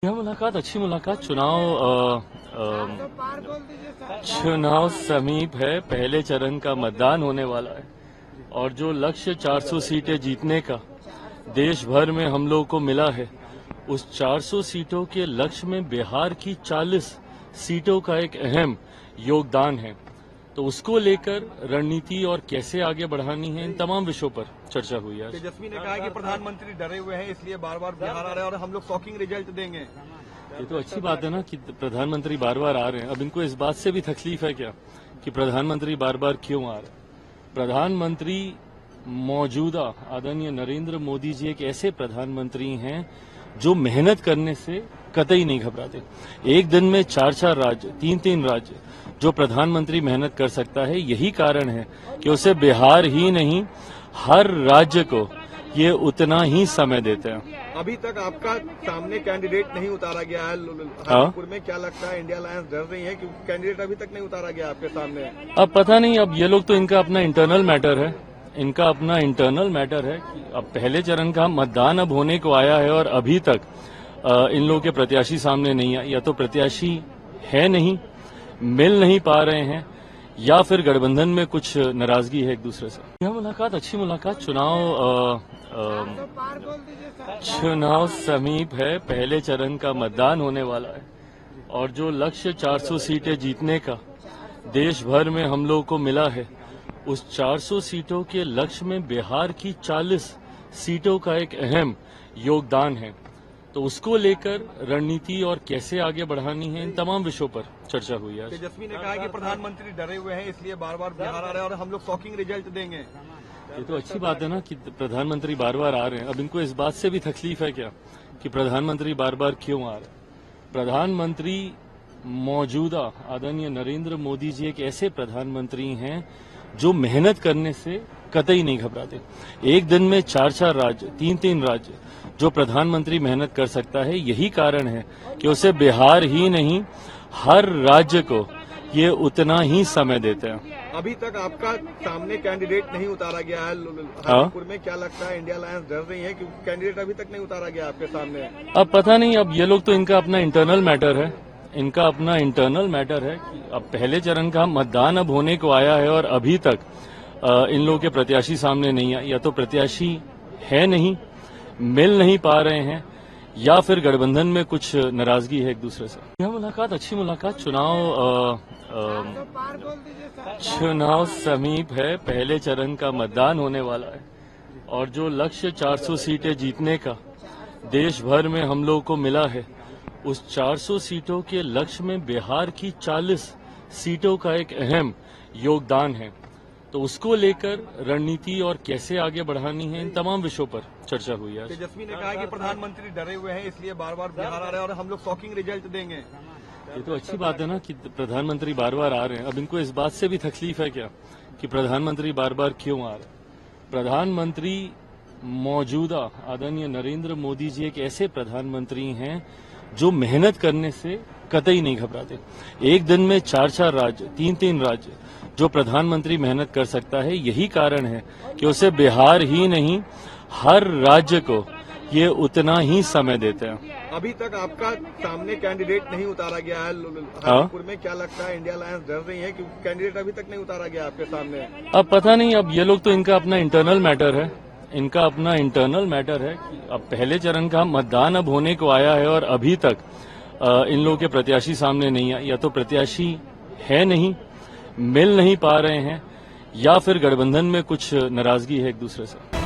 यह मुलाकात अच्छी मुलाकात चुनाव समीप है। पहले चरण का मतदान होने वाला है और जो लक्ष्य 400 सीटें जीतने का देश भर में हम लोगों को मिला है, उस 400 सीटों के लक्ष्य में बिहार की 40 सीटों का एक अहम योगदान है। तो उसको लेकर रणनीति और कैसे आगे बढ़ानी है, इन तमाम विषयों पर चर्चा हुई है। तेजस्वी ने कहा है कि प्रधानमंत्री डरे हुए हैं, इसलिए बार बार बिहार आ रहे हैं और हम लोग शॉकिंग रिजल्ट देंगे। ये तो अच्छी बात है ना कि प्रधानमंत्री बार बार आ रहे हैं। अब इनको इस बात से भी तकलीफ है क्या कि प्रधानमंत्री बार बार क्यों आ रहे हैं? प्रधानमंत्री मौजूदा आदरणीय नरेंद्र मोदी जी एक ऐसे प्रधानमंत्री हैं जो मेहनत करने से कतई नहीं घबराते। एक दिन में 4-4 राज्य, 3-3 राज्य जो प्रधानमंत्री मेहनत कर सकता है, यही कारण है कि उसे बिहार ही नहीं हर राज्य को ये उतना ही समय देते हैं। अभी तक आपका सामने कैंडिडेट नहीं उतारा गया है हाजीपुर में, क्या लगता है इंडिया अलायंस डर रही है क्योंकि कैंडिडेट अभी तक नहीं उतारा गया आपके सामने? अब पता नहीं, अब ये लोग तो इनका अपना इंटरनल मैटर है, कि अब पहले चरण का मतदान अब होने को आया है और अभी तक इन लोगों के प्रत्याशी सामने नहीं आए। या तो प्रत्याशी है नहीं, मिल नहीं पा रहे हैं, या फिर गठबंधन में कुछ नाराजगी है एक दूसरे से। यह मुलाकात अच्छी मुलाकात चुनाव समीप है। पहले चरण का मतदान होने वाला है और जो लक्ष्य 400 सीटें जीतने का देश भर में हम लोगों को मिला है, उस 400 सीटों के लक्ष्य में बिहार की 40 सीटों का एक अहम योगदान है। तो उसको लेकर रणनीति और कैसे आगे बढ़ानी है, इन तमाम विषयों पर चर्चा हुई है। तेजस्वी ने कहा है कि प्रधानमंत्री डरे हुए हैं, इसलिए बार बार बिहार आ रहे हैं और हम लोग शॉकिंग रिजल्ट देंगे। ये तो अच्छी बात है ना कि प्रधानमंत्री बार बार आ रहे हैं। अब इनको इस बात से भी तकलीफ है क्या कि प्रधानमंत्री बार बार क्यों आ रहे हैं? प्रधानमंत्री मौजूदा आदरणीय नरेंद्र मोदी जी एक ऐसे प्रधानमंत्री हैं जो मेहनत करने से कतई नहीं घबराते। एक दिन में 4-4 राज्य, 3-3 राज्य जो प्रधानमंत्री मेहनत कर सकता है, यही कारण है कि उसे बिहार ही नहीं हर राज्य को ये उतना ही समय देते हैं। अभी तक आपका सामने कैंडिडेट नहीं उतारा गया है हाजीपुर में, क्या लगता है इंडिया अलायंस डर रही है क्योंकि कैंडिडेट अभी तक नहीं उतारा गया आपके सामने? अब पता नहीं, अब ये लोग तो इनका अपना इंटरनल मैटर है, कि अब पहले चरण का मतदान अब होने को आया है और अभी तक इन लोगों के प्रत्याशी सामने नहीं आए। या तो प्रत्याशी है नहीं, मिल नहीं पा रहे हैं, या फिर गठबंधन में कुछ नाराजगी है एक दूसरे से। यह मुलाकात अच्छी मुलाकात चुनाव समीप है। पहले चरण का मतदान होने वाला है और जो लक्ष्य 400 सीटें जीतने का देश भर में हम लोगों को मिला है, उस 400 सीटों के लक्ष्य में बिहार की 40 सीटों का एक अहम योगदान है। तो उसको लेकर रणनीति और कैसे आगे बढ़ानी है, इन तमाम विषयों पर चर्चा हुई है। तेजस्वी ने कहा है कि प्रधानमंत्री डरे हुए हैं, इसलिए बार बार बिहार आ रहे हैं और हम लोग शॉकिंग रिजल्ट देंगे। ये तो अच्छी बात है ना कि प्रधानमंत्री बार बार आ रहे हैं। अब इनको इस बात से भी तकलीफ है क्या कि प्रधानमंत्री बार बार क्यों आ रहे हैं? प्रधानमंत्री मौजूदा आदरणीय नरेंद्र मोदी जी एक ऐसे प्रधानमंत्री हैं जो मेहनत करने से कतई नहीं घबराते। एक दिन में 4-4 राज्य, 3-3 राज्य जो प्रधानमंत्री मेहनत कर सकता है, यही कारण है कि उसे बिहार ही नहीं हर राज्य को ये उतना ही समय देते हैं। अभी तक आपका सामने कैंडिडेट नहीं उतारा गया है हाजीपुर में, क्या लगता है इंडिया अलायंस डर रही है क्योंकि कैंडिडेट अभी तक नहीं उतारा गया आपके सामने? अब पता नहीं, अब ये लोग तो इनका अपना इंटरनल मैटर है, कि अब पहले चरण का मतदान अब होने को आया है और अभी तक इन लोगों के प्रत्याशी सामने नहीं आए। या तो प्रत्याशी है नहीं, मिल नहीं पा रहे हैं, या फिर गठबंधन में कुछ नाराजगी है एक दूसरे से।